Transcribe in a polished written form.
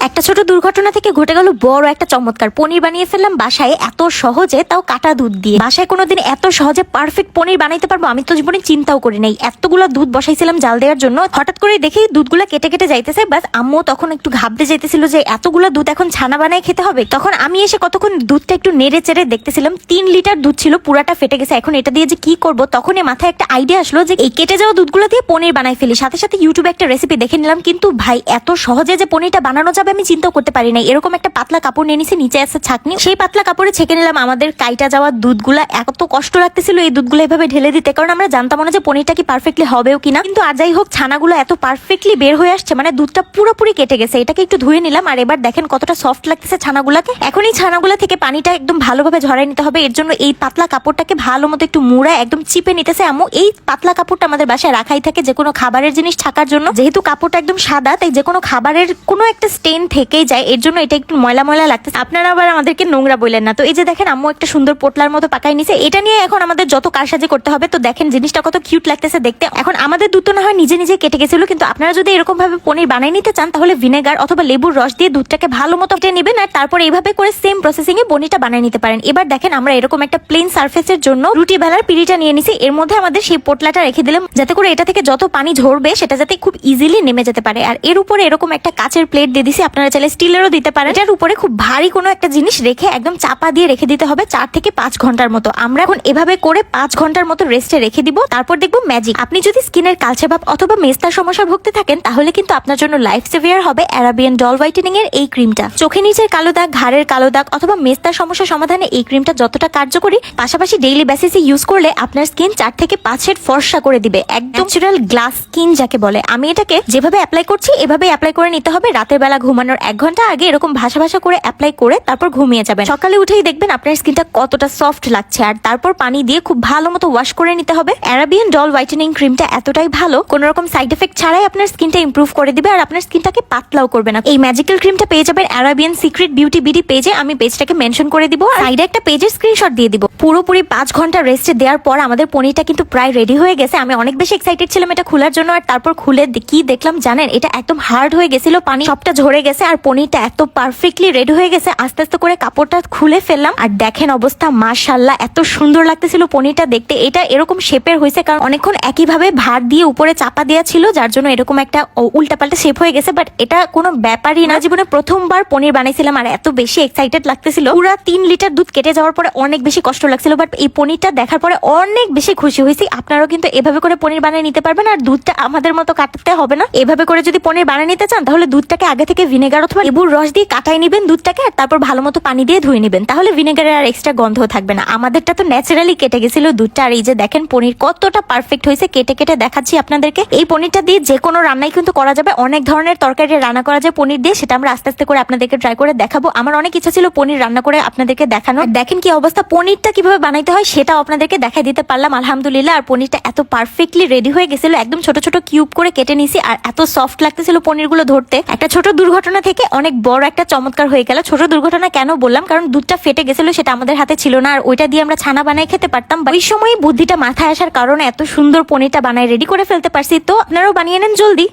একটা ছোট দুর্ঘটনা থেকে ঘটে গেল বড় একটা চমৎকার পনির বানিয়ে ফেললাম বাসায় এত সহজে, তাও কাটা দুধ দিয়ে। বাসায় কোনোদিন এত সহজে পারফেক্ট পনির বানাইতে পারবো আমি তো জীবনে চিন্তাও করি নাই। এতগুলো দুধ বসাইছিলাম জাল দেওয়ার জন্য, হঠাৎ করে দেখি দুধগুলো কেটে কেটে যাইতেছে। বাস আম্মু তখন একটু ঘাবড়ে যাইতেছিল যে এতগুলো দুধ এখন ছানা বানায় খেতে হবে। তখন আমি এসে কতক্ষণ দুধটা একটু নেড়ে চেড়ে দেখতেছিলাম, 3 লিটার দুধ ছিল, পুরাটা ফেটে গেছে। এখন এটা দিয়ে যে কি করবো, তখনই মাথায় একটা আইডিয়া আসলো যে এই কেটে যাওয়া দুধগুলো দিয়ে পনির বানাই ফেলি। সাথে সাথে ইউটিউবে একটা রেসিপি দেখে নিলাম, কিন্তু ভাই এত সহজে যে পনিরটা বানানো যাবে আমি চিন্তা করতে পারি নাই। এরকম একটা পাতলা কাপড় নিয়ে নিছি, নিচে আছে ছাঁকনি, সেই পাতলা কাপড়ে ছেঁকে নিলাম আমাদের কাইটা যাওয়া দুধগুলা। এত কষ্ট লাগতেছিল এই দুধগুলো এভাবে ঢেলে দিতে, কারণ আমরা জানতাম না যে পনিরটা কি পারফেক্টলি হবেও কিনা। কিন্তু আর যাই হোক, ছানাগুলো এত পারফেক্টলি বের হয়ে আসছে, মানে দুধটা পুরোপুরি কেটে গেছে। এটাকে একটু ধুয়ে নিলাম, আর এবার দেখেন কতটা সফট লাগতেছে ছানাগুলাকে। এখন এই ছানাগুলা থেকে পানিটা একদম ভালোভাবে ঝরাই নিতে হবে। এর জন্য এই পাতলা কাপড়টাকে ভালো মতো একটু মুড়ায় একদম চিপে নিতেছে আম্মু। এই পাতলা কাপড়টা আমাদের বাসায় রাখাই থাকে যে কোনো খাবারের জিনিস ছাকার জন্য। যেহেতু কাপড়টা একদম সাদা, তাই যে কোনো খাবারের কোনো একটা স্টেন থেকেই যায়, এর জন্য এটা একটু ময়লা ময়লা লাগতেছে। আপনারা আবার আমাদেরকে নোংরা বললেন না। তো এই যে দেখেন আম্মু একটা সুন্দর পোটলার মতো পাকাই নিছে। এটা নিয়ে এখন আমাদের যত কারসাজি করতে হবে। তো দেখেন জিনিসটা কত কিউট লাগতেছে দেখতে। এখন আমাদের দুধ তো না হয় নিজে নিজে কেটে গেছিল, কিন্তু আপনারা যদি এরকম ভাবে পনির বানাই নিতে চান তাহলে ভিনেগার অথবা লেবুর রস দিয়ে দুধটাকে ভালো মতো কেটে নেবেন, আর তারপর এইভাবে করে সেম প্রসেসিং এ পনিরটা বানাই নিতে পারেন। এবার দেখেন আমরা এরকম একটা প্লেন সারফেসের জন্য রুটি বেলার পিড়িটা নিয়ে নিছি। এর মধ্যে আমাদের সেই পোটলাটা রেখে দিলাম, যাতে করে এটা থেকে যত পানি ঝরবে সেটা যাতে খুব ইজিলি নেমে যেতে পারে। আর এর উপরে এরকম একটা কাচের প্লেট দিয়ে দিছি, আপনারা চাইলে স্টিলেরও দিতে পারেন। এটার উপরে খুব ভারী কোনো একটা জিনিস রেখে একদম চাপা দিয়ে রেখে দিতে হবে 4 থেকে 5 ঘন্টার মতো। আমরা এখন এভাবে করে 5 ঘন্টার মতো রেস্টে রেখে দিব, তারপর দেখবো ম্যাজিক। আপনি যদি স্কিনের কালচে ভাব অথবা মেস্তার সমস্যা ভুগতে থাকেন, তাহলে কিন্তু আপনার জন্য লাইফ সেভিয়ার হবে অ্যারাবিয়ান ডল হোয়াইটেনিং এর এই ক্রিমটা। চোখে নিচের কালো দাগ, ঘাড়ের কালো দাগ অথবা মেস্তার সমস্যা সমাধানে এই ক্রিমটা যতটা কার্যকরী, পাশাপাশি ডেইলি বেসিসে ইউজ করলে আপনার স্কিন 4 থেকে 5 শেড ফর্সা করে দিবে। একদম ন্যাচারাল গ্লাস স্কিন যাকে বলে। আমি এটাকে যেভাবে অ্যাপ্লাই করছি এভাবে অ্যাপ্লাই করে নিতে হবে। রাতের বেলা ঘুমানোর 1 ঘন্টা আগে এরকম ভাসা ভাসা করে অ্যাপ্লাই করে তারপর ঘুমিয়ে যাবেন। সকালে উঠেই দেখবেন আপনার স্কিনটা কতটা সফট লাগছে। আর তারপর পানি দিয়ে খুব ভালো মতো ওয়াশ করে নিতে হবে। অ্যারাবিয়ান ডল হোয়াইটেনিং ক্রিমটা এতটাই ভালো, কোন রকম সাইড এফেক্ট ছাড়াই আপনার স্কিনটা ইমপ্রুভ করে দিবে, আর আপনার স্কিনটাকে পাতলাও করবে না। এই ম্যাজিক্যাল ক্রিমটা পেয়ে যাবেন অ্যারাবিয়ান সিক্রেট বিউটি বিডি পেজে। আমি পেজটাকে মেনশন করে দিব, আর সাইডে একটা পেজের স্ক্রিনশট দিয়ে দিব। পুরোপুরি 5 ঘন্টা রেস্টে দেওয়ার পর আমাদের পনিরটা কিন্তু প্রায় রেডি হয়ে গেছে। আমি অনেক বেশি এক্সাইটেড ছিলাম এটা খোলার জন্য, আর তারপর খুলে কি দেখলাম জানেন, এটা একদম হার্ড হয়ে গেছিল, পানি সবটা ঝরে গেছে, আর পনিরটা এত পারফেক্টলি রেডি হয়ে গেছে। আস্তে আস্তে করে কাপড়টা খুলে ফেললাম, আর দেখেন অবস্থা, মাশাআল্লাহ এত সুন্দর লাগতেছিল পনিরটা দেখতে। এটা এরকম শেপের হয়েছে কারণ অনেকক্ষণ একইভাবে ভার দিয়ে উপরে চাপা দেওয়া ছিল, যার জন্য এরকম একটা উল্টাপাল্টা শেপ হয়ে গেছে। বাট এটা কোনো ব্যাপারই না। জীবনে প্রথমবার পনির বানাইছিলাম, আর এত বেশি এক্সাইটেড লাগতেছিল। পুরো 3 লিটার দুধ কেটে যাওয়ার পরে অনেক বেশি কষ্ট লাগছিল, বাট এই পনিরটা দেখার পরে অনেক বেশি খুশি হয়েছি। আপনারাও কিন্তু এভাবে করে পনির বানিয়ে নিতে পারবেন, আর দুধটা আমাদের মতো কাটতে হবে না। এভাবে করে যদি পনির বানিয়ে নিতে চান তাহলে দুধটাকে আগে থেকে ভিনেগার অথবা লেবুর রস দিয়ে কাটাই নিবেন দুধটাকে, আর তারপর ভালো মতো পানি দিয়ে ধুয়ে নিবেন। তাহলে ভিনেগারের আর এক্সট্রা গন্ধ থাকবে না। আমাদেরটা তো ন্যাচারালি কেটে গেছিল দুধটা। আর এই যে দেখেন পনির কতটা পারফেক্ট হয়েছে, কেটে কেটে দেখাচ্ছি আপনাদেরকে। এই পনিরটা দিয়ে যে কোনো রান্নাই কিন্তু করা যাবে। অনেক ধরনের তরকারি রান্না করা যায় পনির দিয়ে, সেটা আমরা আস্তে আস্তে করে আপনাদেরকে ট্রাই করে দেখাবো। আমার অনেক ইচ্ছা ছিল পনির রান্না করে আপনাদেরকে দেখানো। দেখেন কি অবস্থা, পনিরটা কিভাবে বানাইতে হয় সেটাও আপনাদেরকে দেখাই দিতে পারলাম আলহামদুলিল্লাহ। আর পনিরটা এত পারফেক্টলি রেডি হয়ে গেছিল, একদম ছোট ছোট কিউব করে কেটে নিছি, আর এত সফট লাগতেছিল পনিরগুলো ধরতে। একটা ছোট দুর্ঘটনা থেকে অনেক বড় একটা চমৎকার হয়ে গেল। ছোট দুর্ঘটনা কেন বললাম, কারণ দুধটা ফেটে গেছিল, সেটা আমাদের হাতে ছিল না, আর ওইটা দিয়ে আমরা ছানা বানাই খেতে পারতাম। ওই সময় বুদ্ধিটা মাথায় আসার কারণে এত সুন্দর পনিরটা বানাই রেডি করে ফেলতে পারছি। তো আপনারাও বানিয়ে নেন জলদি।